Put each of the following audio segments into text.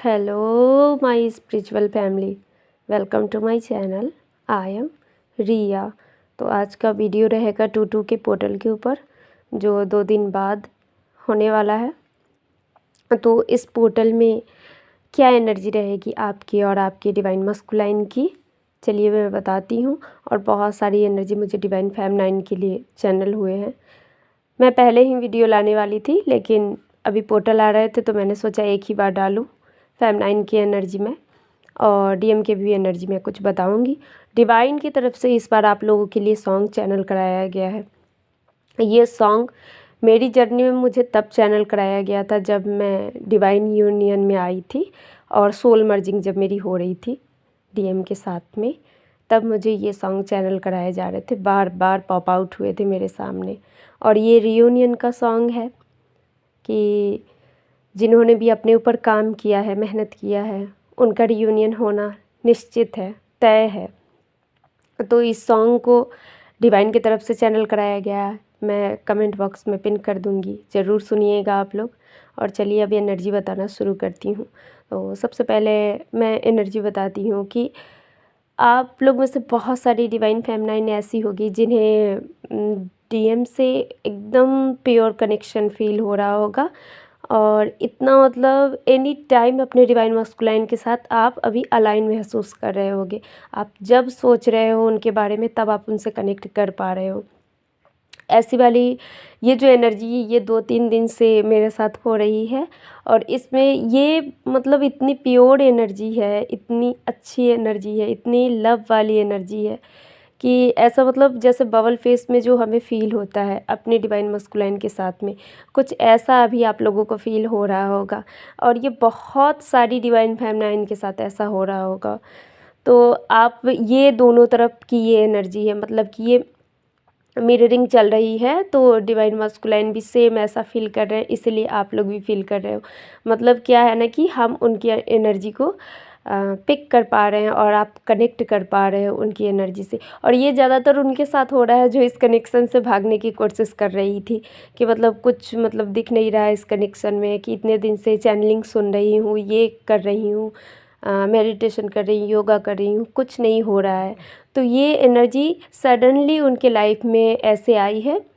Hello my spiritual family, welcome to my channel. I am Riya. तो आज का video रहेगा 22 के पोर्टल के ऊपर, जो 2 दिन बाद होने वाला है। तो इस पोर्टल में क्या एनर्जी रहेगी आपकी और आपके डिवाइन मस्कुलाइन की, चलिए मैं बताती हूँ। और बहुत सारी एनर्जी मुझे डिवाइन फेमिनाइन के लिए चैनल हुए हैं। मैं पहले ही वीडियो लाने वाली थी, लेकिन अभी पोर्टल आ रहे थे तो मैंने सोचा एक ही बार डालूँ फेमिनाइन की एनर्जी में, और डीएम के भी एनर्जी में कुछ बताऊंगी। डिवाइन की तरफ से इस बार आप लोगों के लिए सॉन्ग चैनल कराया गया है। ये सॉन्ग मेरी जर्नी में मुझे तब चैनल कराया गया था जब मैं डिवाइन यूनियन में आई थी, और सोल मर्जिंग जब मेरी हो रही थी डीएम के साथ में, तब मुझे ये सॉन्ग चैनल कराए जा रहे थे, बार बार पॉप आउट हुए थे मेरे सामने। और ये रियूनियन का सॉन्ग है कि जिन्होंने भी अपने ऊपर काम किया है, मेहनत किया है, उनका रियूनियन होना निश्चित है, तय है। तो इस सॉन्ग को डिवाइन की तरफ से चैनल कराया गया है। मैं कमेंट बॉक्स में पिन कर दूंगी, ज़रूर सुनिएगा आप लोग। और चलिए अभी एनर्जी बताना शुरू करती हूँ। तो सबसे पहले मैं एनर्जी बताती हूँ कि आप लोग में से बहुत सारी डिवाइन फेमिनाइन ऐसी होगी जिन्हें डीएम से एकदम प्योर कनेक्शन फील हो रहा होगा, और इतना मतलब एनी टाइम अपने डिवाइन मस्कुलाइन के साथ आप अभी अलाइन महसूस कर रहे होगे। आप जब सोच रहे हो उनके बारे में, तब आप उनसे कनेक्ट कर पा रहे हो। ऐसी वाली ये जो एनर्जी ये 2-3 दिन से मेरे साथ हो रही है, और इसमें ये मतलब इतनी प्योर एनर्जी है, इतनी अच्छी एनर्जी है, इतनी लव वाली एनर्जी है कि ऐसा मतलब जैसे बबल फेस में जो हमें फ़ील होता है अपने डिवाइन मस्कुलाइन के साथ में, कुछ ऐसा अभी आप लोगों को फ़ील हो रहा होगा। और ये बहुत सारी डिवाइन फेमिनाइन के साथ ऐसा हो रहा होगा। तो आप ये दोनों तरफ की ये एनर्जी है, मतलब कि ये मिररिंग चल रही है, तो डिवाइन मस्कुलाइन भी सेम ऐसा फील कर रहे हैं, इसलिए आप लोग भी फील कर रहे हो। मतलब क्या है ना कि हम उनकी एनर्जी को पिक कर पा रहे हैं, और आप कनेक्ट कर पा रहे हो उनकी एनर्जी से। और ये ज़्यादातर उनके साथ हो रहा है जो इस कनेक्शन से भागने की कोशिश कर रही थी, कि मतलब कुछ मतलब दिख नहीं रहा है इस कनेक्शन में, कि इतने दिन से चैनलिंग सुन रही हूँ, ये कर रही हूँ, मेडिटेशन कर रही हूँ, योगा कर रही हूँ, कुछ नहीं हो रहा है। तो ये एनर्जी सडनली उनके लाइफ में ऐसे आई है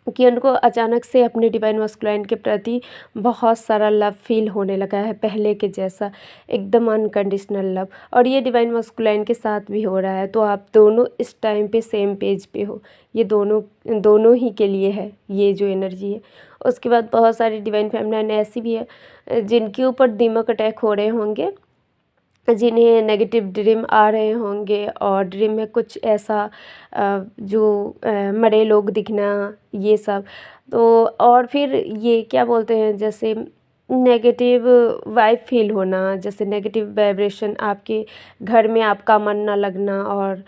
कि उनको अचानक से अपने डिवाइन मस्कुलाइन के प्रति बहुत सारा लव फील होने लगा है, पहले के जैसा एकदम अनकंडीशनल लव। और ये डिवाइन मस्कुलाइन के साथ भी हो रहा है। तो आप दोनों इस टाइम पे सेम पेज पे हो, ये दोनों दोनों ही के लिए है ये जो एनर्जी है। उसके बाद बहुत सारी डिवाइन फेमिनाइन ऐसी भी है जिनके ऊपर दिमाग अटैक हो रहे होंगे, जिन्हें नेगेटिव ड्रीम आ रहे होंगे, और ड्रीम में कुछ ऐसा मरे लोग दिखना, ये सब। तो और फिर ये क्या बोलते हैं, जैसे नेगेटिव वाइब फील होना, जैसे नेगेटिव वाइब्रेशन आपके घर में, आपका मन ना लगना, और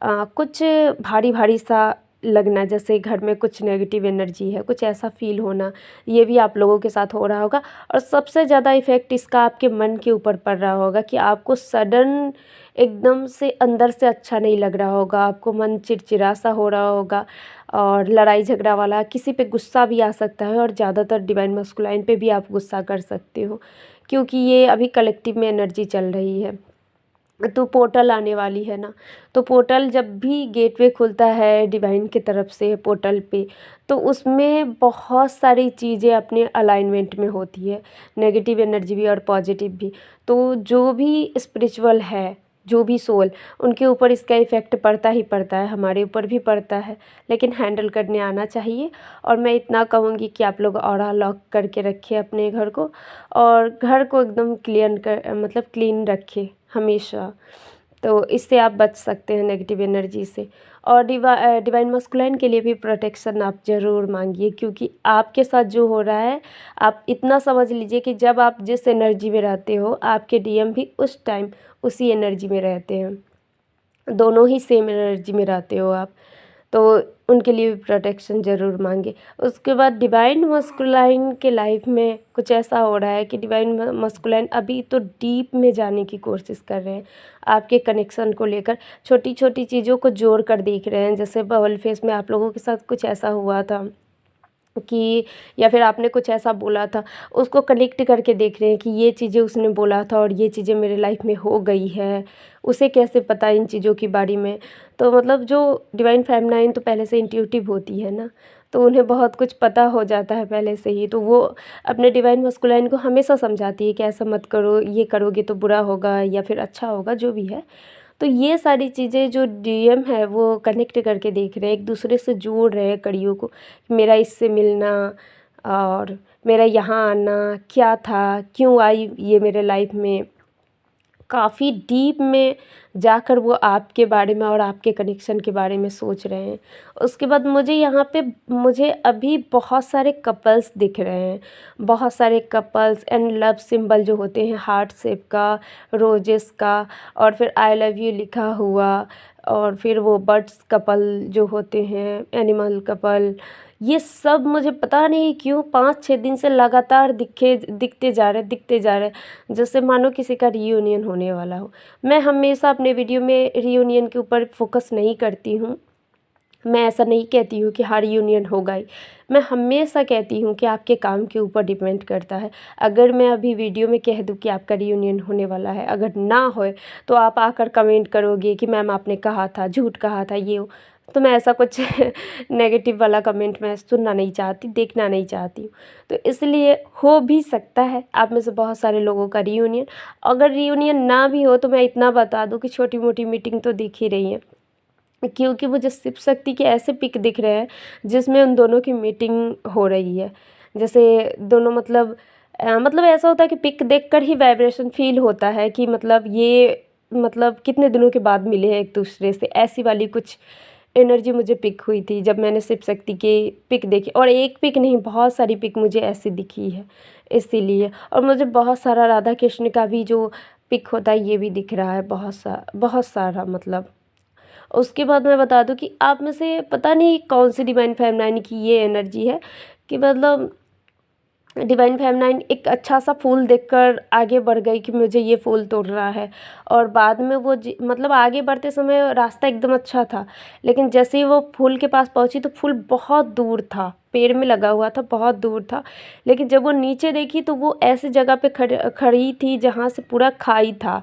कुछ भारी भारी सा लगना, जैसे घर में कुछ नेगेटिव एनर्जी है, कुछ ऐसा फील होना, ये भी आप लोगों के साथ हो रहा होगा। और सबसे ज़्यादा इफ़ेक्ट इसका आपके मन के ऊपर पड़ रहा होगा कि आपको सडन एकदम से अंदर से अच्छा नहीं लग रहा होगा, आपको मन चिड़चिड़ा सा हो रहा होगा, और लड़ाई झगड़ा वाला, किसी पे गुस्सा भी आ सकता है, और ज़्यादातर डिवाइन मस्कुलाइन पे भी आप गुस्सा कर सकते हो, क्योंकि ये अभी कलेक्टिव में एनर्जी चल रही है। तो पोर्टल आने वाली है ना, तो पोर्टल जब भी गेटवे खुलता है डिवाइन की तरफ से पोर्टल पे, तो उसमें बहुत सारी चीज़ें अपने अलाइनमेंट में होती है, नेगेटिव एनर्जी भी और पॉजिटिव भी। तो जो भी स्पिरिचुअल है, जो भी सोल, उनके ऊपर इसका इफ़ेक्ट पड़ता ही पड़ता है, हमारे ऊपर भी पड़ता है, लेकिन हैंडल करने आना चाहिए। और मैं इतना कहूँगी कि आप लोग ऑरा लॉक करके रखें अपने घर को, और घर को एकदम मतलब क्लीन रखें हमेशा। तो इससे आप बच सकते हैं नेगेटिव एनर्जी से। और डिवाइन मस्कुलाइन के लिए भी प्रोटेक्शन आप ज़रूर मांगिए, क्योंकि आपके साथ जो हो रहा है, आप इतना समझ लीजिए कि जब आप जिस एनर्जी में रहते हो, आपके डीएम भी उस टाइम उसी एनर्जी में रहते हैं, दोनों ही सेम एनर्जी में रहते हो आप। तो उनके लिए भी प्रोटेक्शन ज़रूर मांगे। उसके बाद डिवाइन मस्कुलाइन के लाइफ में कुछ ऐसा हो रहा है कि डिवाइन मस्कुलाइन अभी तो डीप में जाने की कोशिश कर रहे हैं, आपके कनेक्शन को लेकर छोटी छोटी चीज़ों को जोड़ कर देख रहे हैं। जैसे बबल फेस में आप लोगों के साथ कुछ ऐसा हुआ था कि या फिर आपने कुछ ऐसा बोला था, उसको कनेक्ट करके देख रहे हैं कि ये चीज़ें उसने बोला था और ये चीज़ें मेरे लाइफ में हो गई है, उसे कैसे पता इन चीज़ों के बारे में। तो मतलब जो डिवाइन फेमिनाइन तो पहले से इंट्यूटिव होती है ना, तो उन्हें बहुत कुछ पता हो जाता है पहले से ही, तो वो अपने डिवाइन मस्कुलाइन को हमेशा समझाती है कि ऐसा मत करो, ये करोगे तो बुरा होगा या फिर अच्छा होगा, जो भी है। तो ये सारी चीज़ें जो डीएम है वो कनेक्ट करके देख रहे हैं, एक दूसरे से जोड़ रहे हैं कड़ियों को, मेरा इससे मिलना और मेरा यहाँ आना क्या था, क्यों आई ये मेरे लाइफ में, काफ़ी डीप में जाकर वो आपके बारे में और आपके कनेक्शन के बारे में सोच रहे हैं। उसके बाद मुझे अभी बहुत सारे कपल्स दिख रहे हैं, बहुत सारे कपल्स एंड लव सिंबल जो होते हैं, हार्ट शेप का, रोजेस का, और फिर आई लव यू लिखा हुआ, और फिर वो बर्ड्स कपल जो होते हैं, एनिमल कपल, ये सब मुझे पता नहीं क्यों 5-6 दिन से लगातार दिखते जा रहे, जैसे मानो किसी का रियूनियन होने वाला हो। मैं हमेशा अपने वीडियो में रियूनियन के ऊपर फोकस नहीं करती हूँ, मैं ऐसा नहीं कहती हूँ कि हाँ रियूनियन होगा ही, मैं हमेशा कहती हूँ कि आपके काम के ऊपर डिपेंड करता है। अगर मैं अभी वीडियो में कह दूँ कि आपका रियूनियन होने वाला है, अगर ना होए तो आप आकर कमेंट करोगे कि मैम आपने कहा था, झूठ कहा था, ये हो, तो मैं ऐसा कुछ नेगेटिव वाला कमेंट मैं सुनना नहीं चाहती, देखना नहीं चाहती हूँ। तो इसलिए हो भी सकता है आप में से बहुत सारे लोगों का रियूनियन, अगर रियूनियन ना भी हो तो मैं इतना बता दूँ कि छोटी मोटी मीटिंग तो दिख ही रही है, क्योंकि मुझे शिव शक्ति के ऐसे पिक दिख रहे हैं जिसमें उन दोनों की मीटिंग हो रही है। जैसे दोनों मतलब ऐसा होता है कि पिक देखकर ही वाइब्रेशन फील होता है कि मतलब ये मतलब कितने दिनों के बाद मिले हैं एक दूसरे से, ऐसी वाली कुछ एनर्जी मुझे पिक हुई थी जब मैंने शिव शक्ति के पिक देखी। और एक पिक नहीं, बहुत सारी पिक मुझे ऐसी दिखी है इसीलिए। और मुझे बहुत सारा राधा कृष्ण का भी जो पिक होता है ये भी दिख रहा है, बहुत सारा मतलब। उसके बाद मैं बता दूं कि आप में से पता नहीं कौन सी डिवाइन फेमिनाइन की ये एनर्जी है कि मतलब डिवाइन फेमिनाइन एक अच्छा सा फूल देखकर आगे बढ़ गई कि मुझे ये फूल तोड़ना है, और बाद में वो मतलब आगे बढ़ते समय रास्ता एकदम अच्छा था, लेकिन जैसे ही वो फूल के पास पहुंची तो फूल बहुत दूर था, पेड़ में लगा हुआ था, बहुत दूर था। लेकिन जब वो नीचे देखी तो वो ऐसी जगह पे खड़ी थी जहाँ से पूरा खाई था,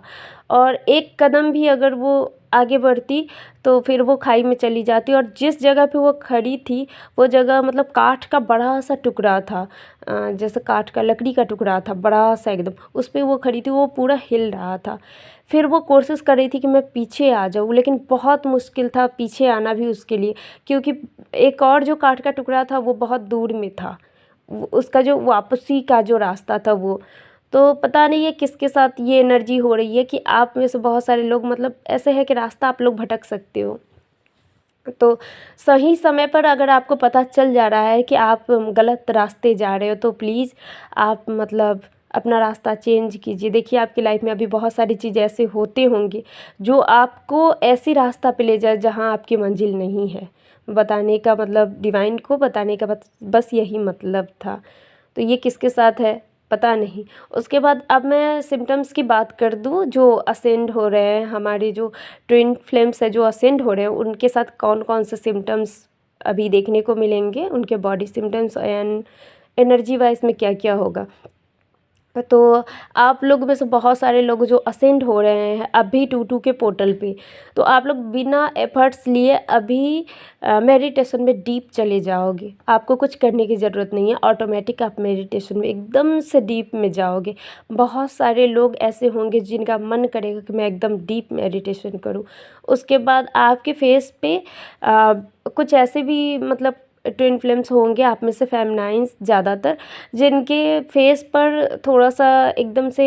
और एक कदम भी अगर वो आगे बढ़ती तो फिर वो खाई में चली जाती। और जिस जगह पे वो खड़ी थी वो जगह मतलब काठ का बड़ा सा टुकड़ा था, जैसे काठ का लकड़ी का टुकड़ा था बड़ा सा एकदम, उस पे वो खड़ी थी, वो पूरा हिल रहा था। फिर वो कोशिश कर रही थी कि मैं पीछे आ जाऊँ, लेकिन बहुत मुश्किल था पीछे आना भी उसके लिए, क्योंकि एक और जो काठ का टुकड़ा था वो बहुत दूर में था, उसका जो वापसी का जो रास्ता था वो। तो पता नहीं है किसके साथ ये एनर्जी हो रही है कि आप में से बहुत सारे लोग मतलब ऐसे है कि रास्ता आप लोग भटक सकते हो। तो सही समय पर अगर आपको पता चल जा रहा है कि आप गलत रास्ते जा रहे हो तो प्लीज़ आप मतलब अपना रास्ता चेंज कीजिए। देखिए आपकी लाइफ में अभी बहुत सारी चीज़ें ऐसे होते होंगे जो आपको ऐसी रास्ता पे ले जाए जहाँ आपकी मंजिल नहीं है। बताने का मतलब डिवाइन को बताने का बस यही मतलब था। तो ये किसके साथ है पता नहीं। उसके बाद अब मैं सिम्टम्स की बात कर दूँ जो असेंड हो रहे हैं, हमारे जो ट्विन फ्लेम्स है जो असेंड हो रहे हैं उनके साथ कौन कौन से सिम्टम्स अभी देखने को मिलेंगे, उनके body symptoms and energy wise में क्या क्या होगा। तो आप लोग में से बहुत सारे लोग जो असेंड हो रहे हैं अभी 22 के पोर्टल पे, तो आप लोग बिना एफर्ट्स लिए अभी मेडिटेशन में डीप चले जाओगे। आपको कुछ करने की ज़रूरत नहीं है, ऑटोमेटिक आप मेडिटेशन में एकदम से डीप में जाओगे। बहुत सारे लोग ऐसे होंगे जिनका मन करेगा कि मैं एकदम डीप मेडिटेशन करूं। उसके बाद आपके फेस पे कुछ ऐसे भी मतलब ट्विन फ्लेम्स होंगे आप में से फेमिनाइंस ज़्यादातर, जिनके फेस पर थोड़ा सा एकदम से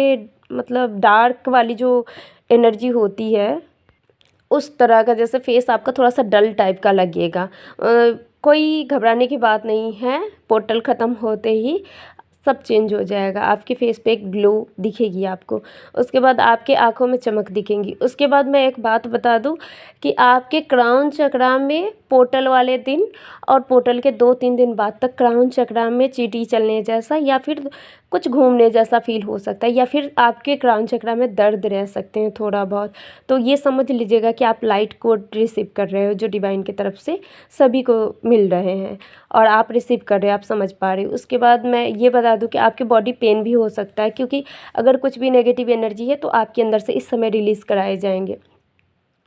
मतलब डार्क वाली जो एनर्जी होती है उस तरह का, जैसे फेस आपका थोड़ा सा डल टाइप का लगेगा। कोई घबराने की बात नहीं है, पोर्टल ख़त्म होते ही सब चेंज हो जाएगा। आपके फेस पे एक ग्लो दिखेगी आपको, उसके बाद आपके आँखों में चमक दिखेंगी। उसके बाद मैं एक बात बता दूं कि आपके क्राउन चक्रा में पोर्टल वाले दिन और पोर्टल के 2-3 दिन बाद तक क्राउन चक्रा में चींटी चलने जैसा या फिर कुछ घूमने जैसा फील हो सकता है, या फिर आपके क्राउन चक्रा में दर्द रह सकते हैं थोड़ा बहुत। तो ये समझ लीजिएगा कि आप लाइट कोड रिसीव कर रहे हो जो डिवाइन की तरफ से सभी को मिल रहे हैं, और आप रिसीव कर रहे हो, आप समझ पा रहे हो। उसके बाद मैं ये बता दूं कि आपके बॉडी पेन भी हो सकता है, क्योंकि अगर कुछ भी नेगेटिव एनर्जी है तो आपके अंदर से इस समय रिलीज़ कराए जाएंगे,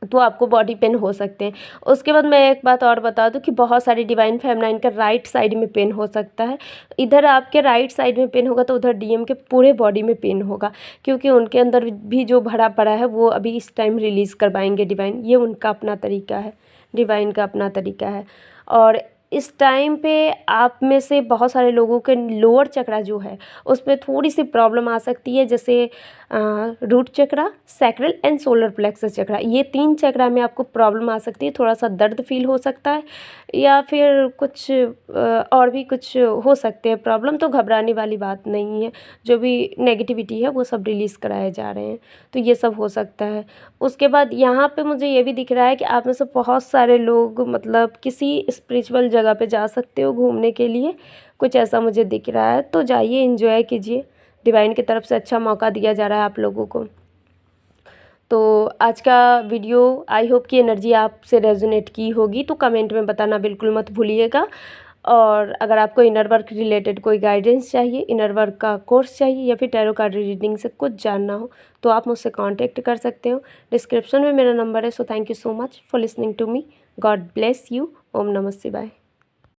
तो आपको बॉडी पेन हो सकते हैं। उसके बाद मैं एक बात और बता दूं कि बहुत सारी डिवाइन फेमनाइन का राइट साइड में पेन हो सकता है। इधर आपके राइट साइड में पेन होगा तो उधर डीएम के पूरे बॉडी में पेन होगा, क्योंकि उनके अंदर भी जो भरा पड़ा है वो अभी इस टाइम रिलीज़ करवाएंगे डिवाइन। ये उनका अपना तरीका है, डिवाइन का अपना तरीका है। और इस टाइम पे आप में से बहुत सारे लोगों के लोअर चक्रा जो है उस पर थोड़ी सी प्रॉब्लम आ सकती है, जैसे root chakra, sacral and solar plexus chakra, ये 3 चक्रा में आपको प्रॉब्लम आ सकती है। थोड़ा सा दर्द फील हो सकता है या फिर कुछ और भी कुछ हो सकते हैं प्रॉब्लम। तो घबराने वाली बात नहीं है, जो भी नेगेटिविटी है वो सब रिलीज़ कराए जा रहे हैं, तो ये सब हो सकता है। उसके बाद यहाँ पे मुझे ये भी दिख रहा है कि आप में से बहुत सारे लोग मतलब किसी स्पिरिचुअल जगह पे जा सकते हो घूमने के लिए, कुछ ऐसा मुझे दिख रहा है। तो जाइए, एंजॉय कीजिए, डिवाइन की तरफ से अच्छा मौका दिया जा रहा है आप लोगों को। तो आज का वीडियो आई होप कि एनर्जी आपसे रेजोनेट की होगी, तो कमेंट में बताना बिल्कुल मत भूलिएगा। और अगर आपको इनर वर्क रिलेटेड कोई गाइडेंस चाहिए, इनर वर्क का कोर्स चाहिए, या फिर टैरो कार्ड रीडिंग से कुछ जानना हो, तो आप मुझसे कांटेक्ट कर सकते हो। डिस्क्रिप्शन में मेरा नंबर है। So thank you so much for listening to me. God bless you. ओम नमः शिवाय।